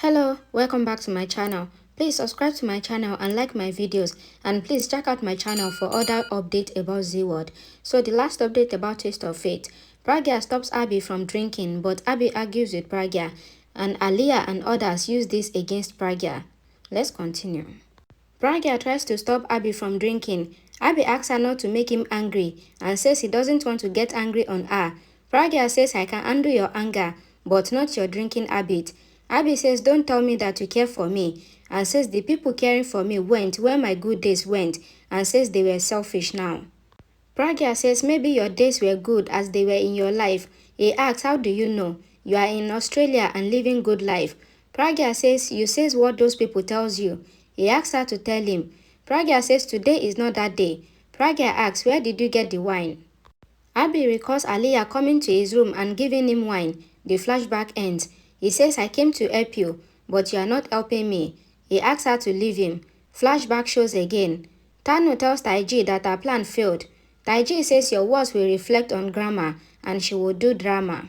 Hello, welcome back to my channel. Please subscribe to my channel and like my videos, and please check out my channel for other updates about Zeeworld. So the last update about Taste of Fate, Pragya stops Abby from drinking, but Abby argues with Pragya, and Aliyah and others use this against Pragya. Let's continue. Pragya tries to stop Abby from drinking. Abby asks her not to make him angry and says he doesn't want to get angry on her. Pragya says, I can handle your anger, but not your drinking habit. Abby says, don't tell me that you care for me, and says the people caring for me went where my good days went, and says they were selfish now. Pragya says, maybe your days were good as they were in your life. He asks, how do you know? You are in Australia and living good life. Pragya says, you says what those people tells you. He asks her to tell him. Pragya says, today is not that day. Pragya asks, where did you get the wine? Abby recalls Aliyah coming to his room and giving him wine. The flashback ends. He says, I came to help you, but you are not helping me. He asks her to leave him. Flashback shows again. Tanu tells Taiji that her plan failed. Taiji says your words will reflect on grammar and she will do drama.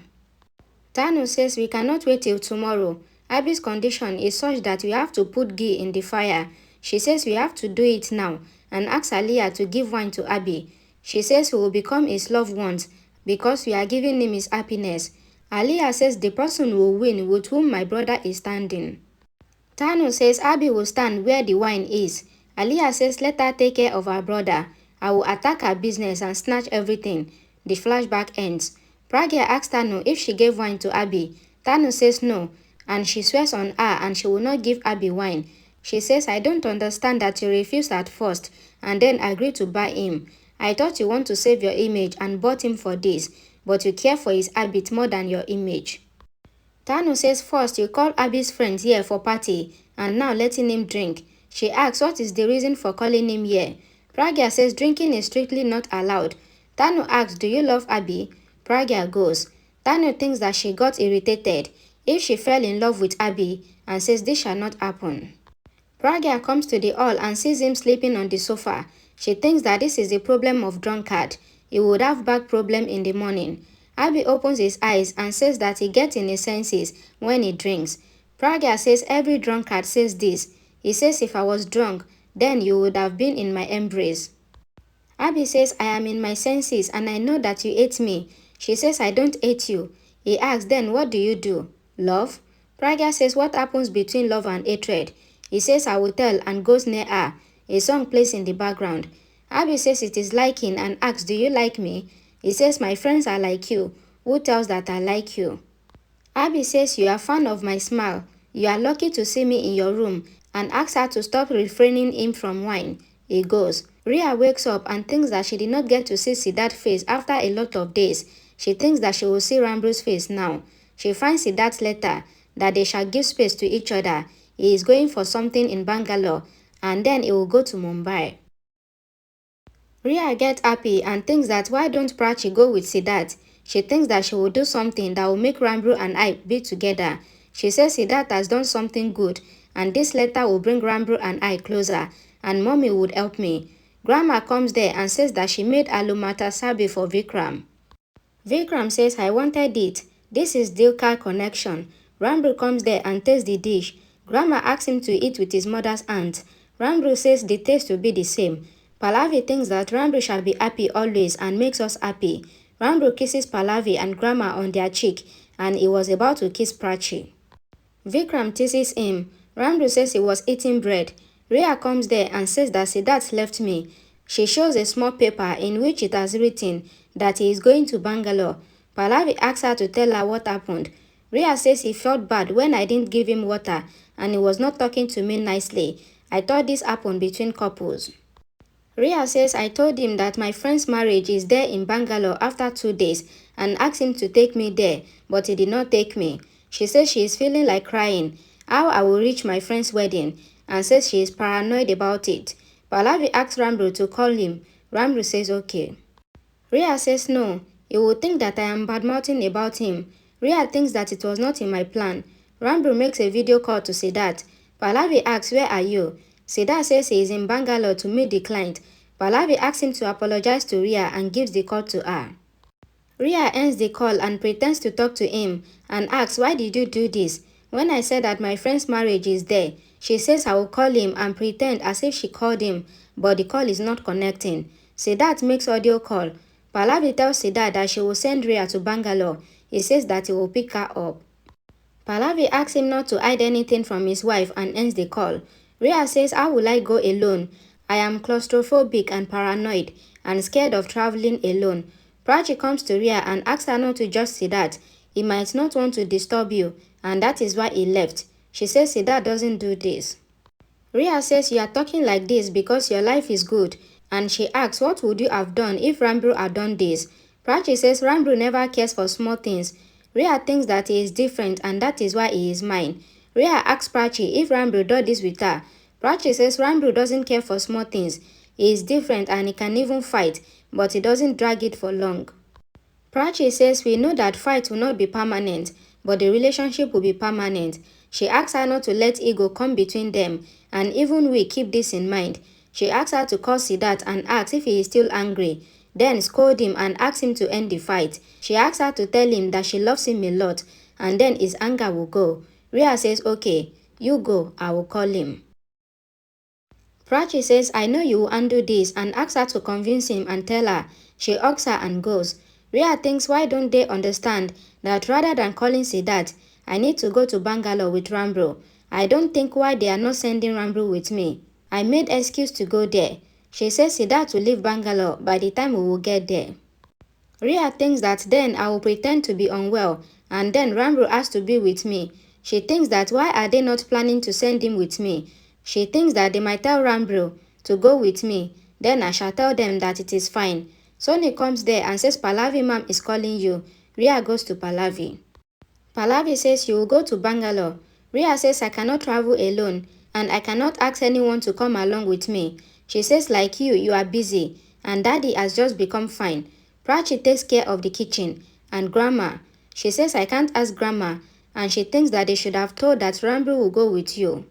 Tanu says we cannot wait till tomorrow. Abby's condition is such that we have to put ghee in the fire. She says we have to do it now and asks Aliyah to give wine to Abby. She says we will become his loved ones because we are giving him his happiness. Aliyah says the person will win with whom my brother is standing. Tanu says Abby will stand where the wine is. Aliyah says let her take care of her brother. I will attack her business and snatch everything. The flashback ends. Pragya asks Tanu if she gave wine to Abby. Tanu says no, and she swears on her and she will not give Abby wine. She says, I don't understand that you refused at first and then agreed to buy him. I thought you want to save your image and bought him for this, but you care for his habit more than your image. Tanu says first you called Abby's friends here for party and now letting him drink. She asks what is the reason for calling him here. Pragya says drinking is strictly not allowed. Tanu asks, do you love Abby? Pragya goes. Tanu thinks that she got irritated if she fell in love with Abby and says this shall not happen. Pragya comes to the hall and sees him sleeping on the sofa. She thinks that this is the problem of drunkard. He would have back problem in the morning. Abby opens his eyes and says that he gets in his senses when he drinks. Pragya says every drunkard says this. He says if I was drunk, then you would have been in my embrace. Abby says I am in my senses and I know that you hate me. She says I don't hate you. He asks then what do you do? Love? Pragya says what happens between love and hatred? He says I will tell and goes near her. A song plays in the background. Abby says it is liking and asks do you like me? He says my friends are like you. Who tells that I like you? Abby says you are fan of my smile. You are lucky to see me in your room and asks her to stop refraining him from wine. He goes. Rhea wakes up and thinks that she did not get to see Siddharth's face after a lot of days. She thinks that she will see Ranbir's face now. She finds Siddharth's letter that they shall give space to each other. He is going for something in Bangalore and then he will go to Mumbai. Rhea gets happy and thinks that why don't Prachi go with Siddharth? She thinks that she will do something that will make Ranbir and I be together. She says Siddharth has done something good and this letter will bring Ranbir and I closer and mommy would help me. Grandma comes there and says that she made aloo matar sabi for Vikram. Vikram says I wanted it. This is Dilkar connection. Ranbir comes there and tastes the dish. Grandma asks him to eat with his mother's aunt. Ranbir says the taste will be the same. Pallavi thinks that Ranbir shall be happy always and makes us happy. Ranbir kisses Pallavi and Grandma on their cheek and he was about to kiss Prachi. Vikram teases him. Ranbir says he was eating bread. Rhea comes there and says that Siddharth left me. She shows a small paper in which it has written that he is going to Bangalore. Pallavi asks her to tell her what happened. Rhea says he felt bad when I didn't give him water and he was not talking to me nicely. I thought this happened between couples. Rhea says I told him that my friend's marriage is there in Bangalore after 2 days and asked him to take me there, but he did not take me. She says she is feeling like crying, how I will reach my friend's wedding, and says she is paranoid about it. Pallavi asks Ranbir to call him. Ranbir says okay. Rhea says no, he will think that I am badmouthing about him. Rhea thinks that it was not in my plan. Ranbir makes a video call to Siddharth. Pallavi asks where are you? Siddharth says he is in Bangalore to meet the client. Pallavi asks him to apologize to Rhea and gives the call to her. Rhea ends the call and pretends to talk to him and asks why did you do this? When I said that my friend's marriage is there, she says I will call him and pretend as if she called him, but the call is not connecting. Siddharth makes audio call. Pallavi tells Siddharth that she will send Rhea to Bangalore. He says that he will pick her up. Pallavi asks him not to hide anything from his wife and ends the call. Rhea says, how will I go alone? I am claustrophobic and paranoid and scared of traveling alone. Pragya comes to Rhea and asks her not to just Siddharth. He might not want to disturb you, and that is why he left. She says Siddharth doesn't do this. Rhea says you are talking like this because your life is good, and she asks what would you have done if Ranbir had done this. Pragya says Ranbir never cares for small things. Rhea thinks that he is different and that is why he is mine. Rhea asks Pragya if Ranbir does this with her. Pragya says Ranbir doesn't care for small things. He is different and he can even fight, but he doesn't drag it for long. Pragya says we know that fight will not be permanent, but the relationship will be permanent. She asks her not to let ego come between them, and even we keep this in mind. She asks her to call Siddharth and asks if he is still angry, then scold him and asks him to end the fight. She asks her to tell him that she loves him a lot, and then his anger will go. Rhea says, okay, you go, I will call him. Pragya says, I know you will undo this, and asks her to convince him and tell her. She hugs her and goes. Rhea thinks why don't they understand that rather than calling Siddharth, I need to go to Bangalore with Ranbir. I don't think why they are not sending Ranbir with me. I made excuse to go there. She says Siddharth will leave Bangalore by the time we will get there. Rhea thinks that then I will pretend to be unwell and then Ranbir has to be with me. She thinks that why are they not planning to send him with me? She thinks that they might tell Ranbir to go with me. Then I shall tell them that it is fine. Sonny comes there and says Pallavi ma'am is calling you. Rhea goes to Pallavi. Pallavi says you will go to Bangalore. Rhea says I cannot travel alone and I cannot ask anyone to come along with me. She says like you are busy and daddy has just become fine. Pragya takes care of the kitchen and grandma. She says I can't ask grandma and she thinks that they should have told that Ranbir will go with you.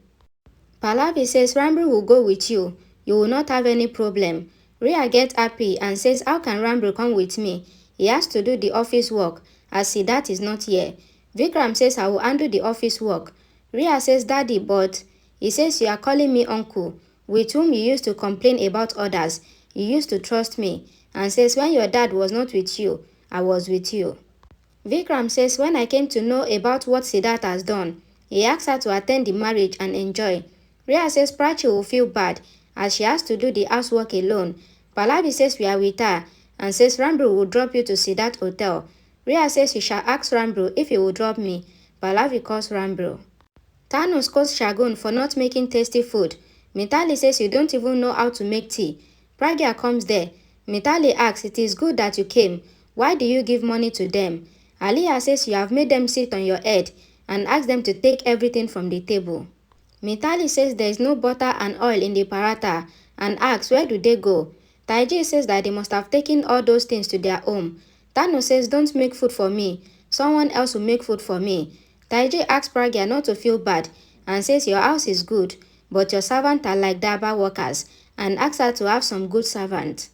Pallavi says Ranbir will go with you. You will not have any problem. Rhea gets happy and says how can Ranbir come with me? He has to do the office work as Siddharth is not here. Vikram says I will handle the office work. Rhea says daddy but he says you are calling me uncle with whom you used to complain about others. You used to trust me and says when your dad was not with you, I was with you. Vikram says when I came to know about what Siddharth has done, he asked her to attend the marriage and enjoy. Rhea says Pragya will feel bad as she has to do the housework alone. Pallavi says we are with her and says Ranbir will drop you to Siddharth Hotel. Rhea says you shall ask Ranbir if he will drop me. Pallavi calls Ranbir. Tanu scolds Shagun for not making tasty food. Mitali says you don't even know how to make tea. Pragya comes there. Mitali asks it is good that you came. Why do you give money to them? Aliyah says you have made them sit on your head and asks them to take everything from the table. Mitali says there is no butter and oil in the paratha and asks where do they go. Taiji says that they must have taken all those things to their home. Tanu says don't make food for me. Someone else will make food for me. Taiji asks Pragya not to feel bad and says your house is good but your servants are like Daba workers and asks her to have some good servants.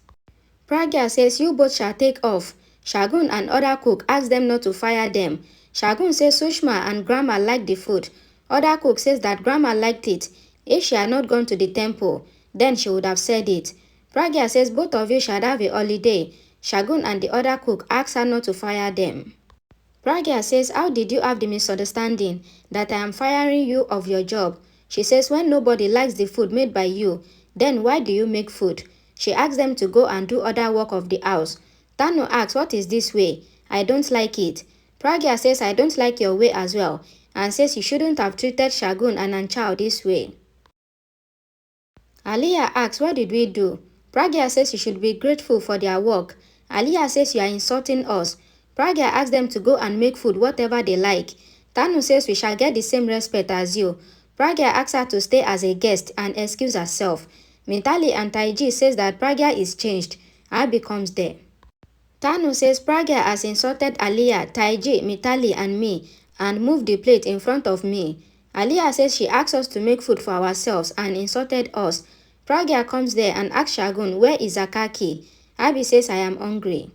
Pragya says you both shall take off. Shagun and other cook ask them not to fire them. Shagun says Sushma and Grandma like the food. Other cook says that Grandma liked it. If she had not gone to the temple, then she would have said it. Pragya says both of you shall have a holiday. Shagun and the other cook ask her not to fire them. Pragya says how did you have the misunderstanding that I am firing you of your job? She says when nobody likes the food made by you, then why do you make food? She asks them to go and do other work of the house. Tanu asks what is this way? I don't like it. Pragya says I don't like your way as well and says you shouldn't have treated Shagun and Anchal this way. Aliyah asks what did we do? Pragya says you should be grateful for their work. Aliyah says you are insulting us. Pragya asks them to go and make food whatever they like. Tanu says we shall get the same respect as you. Pragya asks her to stay as a guest and excuse herself. Mitali and Taiji says that Pragya is changed. Abi comes there. Tanu says Pragya has insulted Aliyah, Taiji, Mitali and me and moved the plate in front of me. Aliyah says she asked us to make food for ourselves and insulted us. Pragya comes there and asks Shagun where is Akaki. Abi says I am hungry.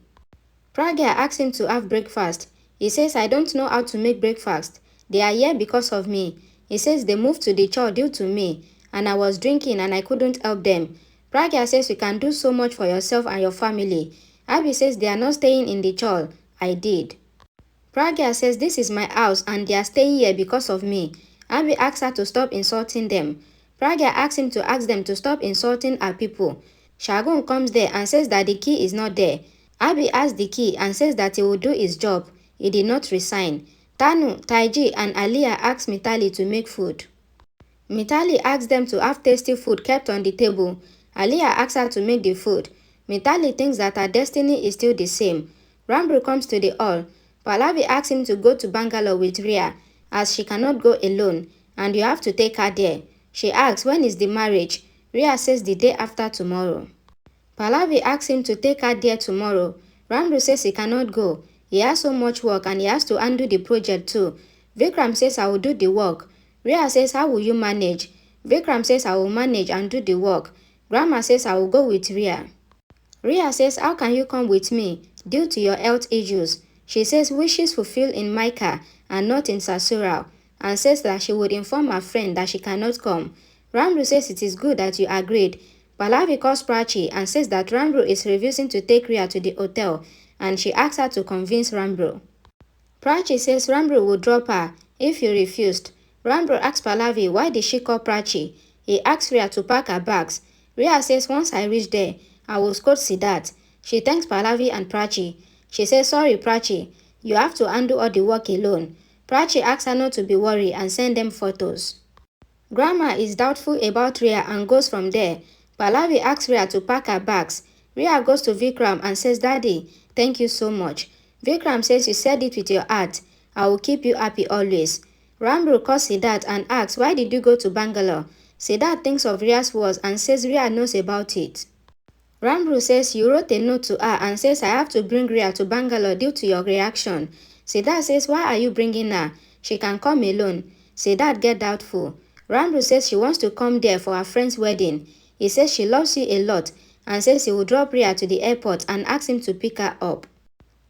Pragya asks him to have breakfast. He says I don't know how to make breakfast. They are here because of me. He says they moved to the church due to me, and I was drinking and I couldn't help them. Pragya says you can do so much for yourself and your family. Abby says they are not staying in the church. I did. Pragya says this is my house and they are staying here because of me. Abby asks her to stop insulting them. Pragya asks him to ask them to stop insulting our people. Shagun comes there and says that the key is not there. Abby asks the key and says that he will do his job. He did not resign. Tanu, Taiji and Aliyah ask Mitali to make food. Mitali asks them to have tasty food kept on the table. Aliyah asks her to make the food. Mitali thinks that her destiny is still the same. Ranbir comes to the hall. Pallavi asks him to go to Bangalore with Rhea, as she cannot go alone, and you have to take her there. She asks when is the marriage. Rhea says the day after tomorrow. Pallavi asks him to take her there tomorrow. Ranbir says he cannot go. He has so much work and he has to undo the project too. Vikram says I will do the work. Rhea says how will you manage? Vikram says I will manage and do the work. Grandma says I will go with Rhea. Rhea says how can you come with me due to your health issues? She says wishes fulfilled in Micah and not in Sasural, and says that she would inform her friend that she cannot come. Ranbir says it is good that you agreed. Pallavi calls Prachi and says that Ranbir is refusing to take Rhea to the hotel, and she asks her to convince Ranbir. Prachi says Ranbir would drop her if he refused. Ranbir asks Pallavi why did she call Prachi. He asks Rhea to pack her bags. Rhea says once I reach there, I will scold Siddharth. She thanks Pallavi and Prachi. She says sorry Prachi, you have to undo all the work alone. Prachi asks her not to be worried and send them photos. Grandma is doubtful about Rhea and goes from there. Pallavi asks Rhea to pack her bags. Rhea goes to Vikram and says Daddy, thank you so much. Vikram says you said it with your heart. I will keep you happy always. Ranbir calls Siddharth and asks why did you go to Bangalore? Siddharth thinks of Rhea's words and says Rhea knows about it. Ranbir says you wrote a note to her and says I have to bring Rhea to Bangalore due to your reaction. Siddharth says why are you bringing her? She can come alone. Siddharth gets doubtful. Ranbir says she wants to come there for her friend's wedding. He says she loves you a lot and says he will drop Rhea to the airport and ask him to pick her up.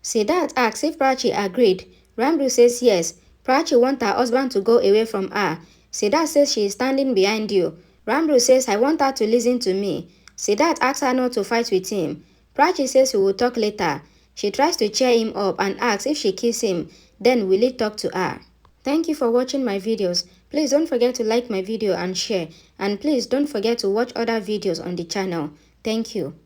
Siddharth asks if Prachi agreed. Ranbir says yes. Prachi wants her husband to go away from her. Siddharth says she is standing behind you. Ranbir says I want her to listen to me. Siddharth asks her not to fight with him. Prachi says we will talk later. She tries to cheer him up and asks if she kisses him, then will he talk to her. Thank you for watching my videos. Please don't forget to like my video and share. And please don't forget to watch other videos on the channel. Thank you.